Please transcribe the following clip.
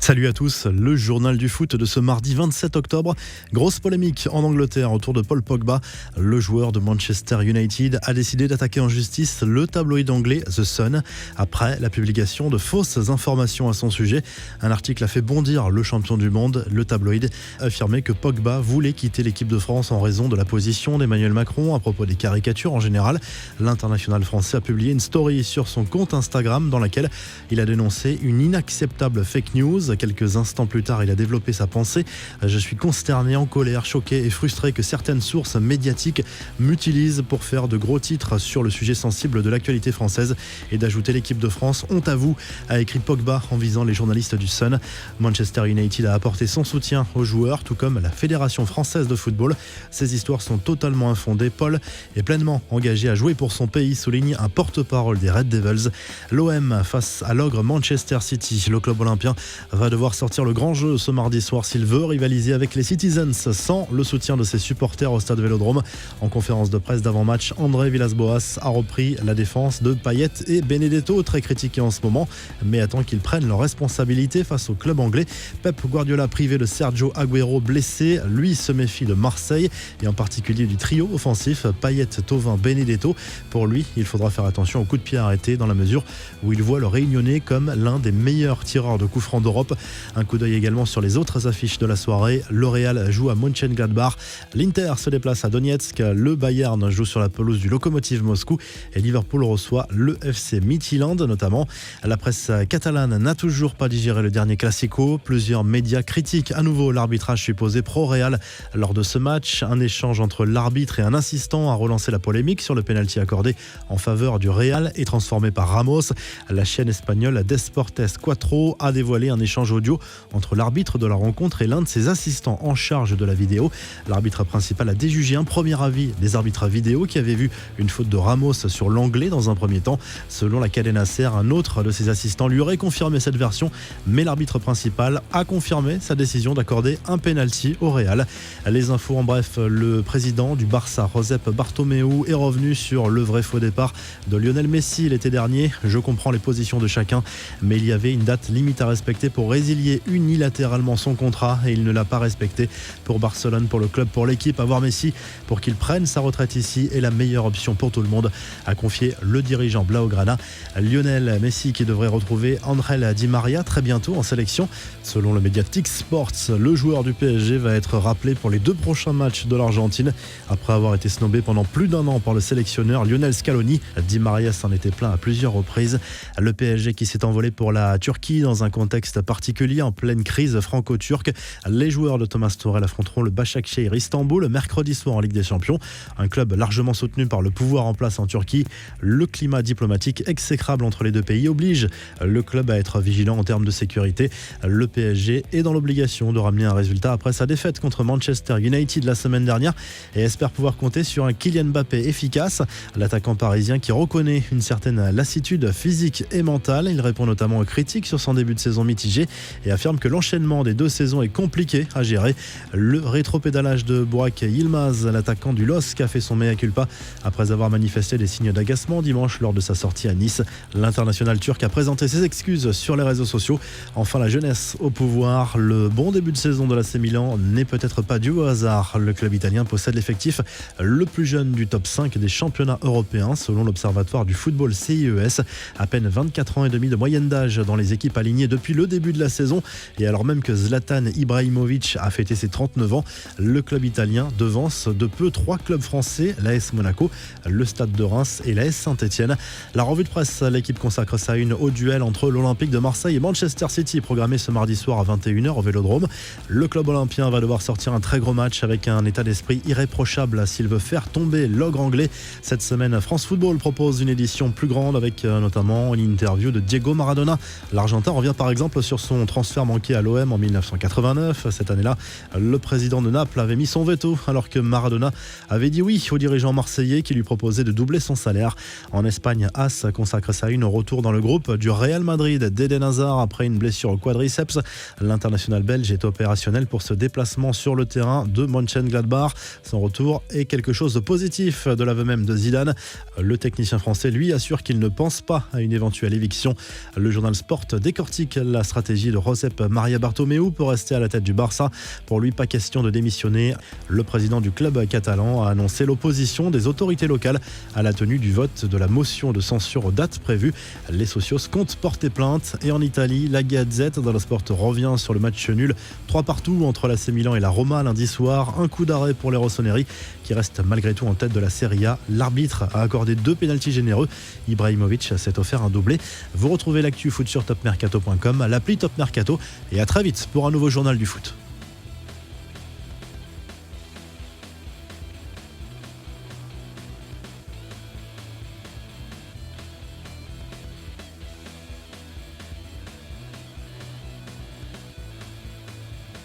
Salut à tous, le journal du foot de ce mardi 27 octobre. Grosse polémique en Angleterre autour de Paul Pogba. Le joueur de Manchester United a décidé d'attaquer en justice le tabloïd anglais The Sun après la publication de fausses informations à son sujet. Un article a fait bondir le champion du monde. Le tabloïd affirmait que Pogba voulait quitter l'équipe de France en raison de la position d'Emmanuel Macron à propos des caricatures en général. L'international français a publié une story sur son compte Instagram dans laquelle il a dénoncé une inacceptable fake news. Quelques instants plus tard, il a développé sa pensée. Je suis consterné, en colère, choqué et frustré que certaines sources médiatiques m'utilisent pour faire de gros titres sur le sujet sensible de l'actualité française et d'ajouter l'équipe de France. Honte à vous, a écrit Pogba en visant les journalistes du Sun. Manchester United a apporté son soutien aux joueurs, tout comme la Fédération française de football. Ces histoires sont totalement infondées. Paul est pleinement engagé à jouer pour son pays, souligne un porte-parole des Red Devils. L'OM face à l'ogre Manchester City. Le club olympien va devoir sortir le grand jeu ce mardi soir s'il veut rivaliser avec les Citizens sans le soutien de ses supporters au stade Vélodrome. En conférence de presse d'avant-match, André Villas-Boas a repris la défense de Payet et Benedetto, très critiqués en ce moment, mais attend qu'ils prennent leurs responsabilités face au club anglais. Pep Guardiola, privé de Sergio Agüero blessé, lui se méfie de Marseille et en particulier du trio offensif Payet, Thauvin, Benedetto. Pour lui, il faudra faire attention aux coups de pied arrêtés dans la mesure où il voit le Réunionnais comme l'un des meilleurs tireurs de coups francs d'Europe. Un coup d'œil également sur les autres affiches de la soirée. Le Real joue à Mönchengladbach, l'Inter se déplace à Donetsk, le Bayern joue sur la pelouse du Lokomotiv Moscou et Liverpool reçoit le FC Midtjylland notamment. La presse catalane n'a toujours pas digéré le dernier Classico. Plusieurs médias critiquent à nouveau l'arbitrage supposé pro-Real lors de ce match. Un échange entre l'arbitre et un assistant a relancé la polémique sur le pénalty accordé en faveur du Real et transformé par Ramos. La chaîne espagnole Desportes 4 a dévoilé un échange audio entre l'arbitre de la rencontre et l'un de ses assistants en charge de la vidéo. L'arbitre principal a déjugé un premier avis des arbitres vidéo qui avaient vu une faute de Ramos sur l'anglais dans un premier temps. Selon la Cadena Ser, un autre de ses assistants lui aurait confirmé cette version, mais l'arbitre principal a confirmé sa décision d'accorder un penalty au Real. Les infos en bref, le président du Barça, Josep Bartomeu, est revenu sur le vrai faux départ de Lionel Messi l'été dernier. Je comprends les positions de chacun, mais il y avait une date limite à respecter pour résilier unilatéralement son contrat et il ne l'a pas respecté. Pour Barcelone, pour le club, pour l'équipe, avoir Messi pour qu'il prenne sa retraite ici est la meilleure option pour tout le monde, a confié le dirigeant Blaugrana. Lionel Messi qui devrait retrouver Ángel Di María très bientôt en sélection. Selon le média TIC Sports, le joueur du PSG va être rappelé pour les 2 prochains matchs de l'Argentine après avoir été snobé pendant plus d'1 an par le sélectionneur Lionel Scaloni. Di María s'en était plaint à plusieurs reprises. Le PSG qui s'est envolé pour la Turquie dans un contexte particulier en pleine crise franco-turque. Les joueurs de Thomas Tuchel affronteront le Başakşehir Istanbul mercredi soir en Ligue des Champions. Un club largement soutenu par le pouvoir en place en Turquie. Le climat diplomatique exécrable entre les deux pays oblige le club à être vigilant en termes de sécurité. Le PSG est dans l'obligation de ramener un résultat après sa défaite contre Manchester United la semaine dernière et espère pouvoir compter sur un Kylian Mbappé efficace. L'attaquant parisien qui reconnaît une certaine lassitude physique et mentale. Il répond notamment aux critiques sur son début de saison mitigé et affirme que l'enchaînement des 2 saisons est compliqué à gérer. Le rétropédalage de Burak Yilmaz, l'attaquant du LOSC, a fait son mea culpa après avoir manifesté des signes d'agacement dimanche lors de sa sortie à Nice. L'international turc a présenté ses excuses sur les réseaux sociaux. Enfin, la jeunesse au pouvoir. Le bon début de saison de l'AC Milan n'est peut-être pas dû au hasard. Le club italien possède l'effectif le plus jeune du top 5 des championnats européens selon l'Observatoire du football CIES. À peine 24 ans et demi de moyenne d'âge dans les équipes alignées depuis le début de la saison. Et alors même que Zlatan Ibrahimovic a fêté ses 39 ans, le club italien devance de peu 3 clubs français, l'AS Monaco, le Stade de Reims et l'AS Saint-Etienne. La revue de presse, l'équipe consacre sa une au duel entre l'Olympique de Marseille et Manchester City, programmé ce mardi soir à 21h au Vélodrome. Le club olympien va devoir sortir un très gros match avec un état d'esprit irréprochable s'il veut faire tomber l'ogre anglais. Cette semaine, France Football propose une édition plus grande avec notamment une interview de Diego Maradona. L'Argentin revient par exemple sur son transfert manqué à l'OM en 1989. Cette année-là, le président de Naples avait mis son veto alors que Maradona avait dit oui au dirigeant marseillais qui lui proposait de doubler son salaire. En Espagne, AS consacre sa une au retour dans le groupe du Real Madrid d'Eden Hazard après une blessure au quadriceps. L'international belge est opérationnel pour ce déplacement sur le terrain de Mönchengladbach. Son retour est quelque chose de positif de l'aveu même de Zidane. Le technicien français, lui, assure qu'il ne pense pas à une éventuelle éviction. Le journal Sport décortique la stratégie stratégie de Josep Maria Bartomeu pour rester à la tête du Barça. Pour lui, pas question de démissionner. Le président du club catalan a annoncé l'opposition des autorités locales à la tenue du vote de la motion de censure aux dates prévues. Les socios comptent porter plainte. Et en Italie, la Gazette dello Sport revient sur le match nul 3-3 entre l'AC Milan et la Roma lundi soir. Un coup d'arrêt pour les rossoneri qui restent malgré tout en tête de la Serie A. L'arbitre a accordé 2 pénaltys généreux. Ibrahimovic s'est offert un doublé. Vous retrouvez l'actu foot sur topmercato.com, l'appli Top Mercato et à très vite pour un nouveau journal du foot.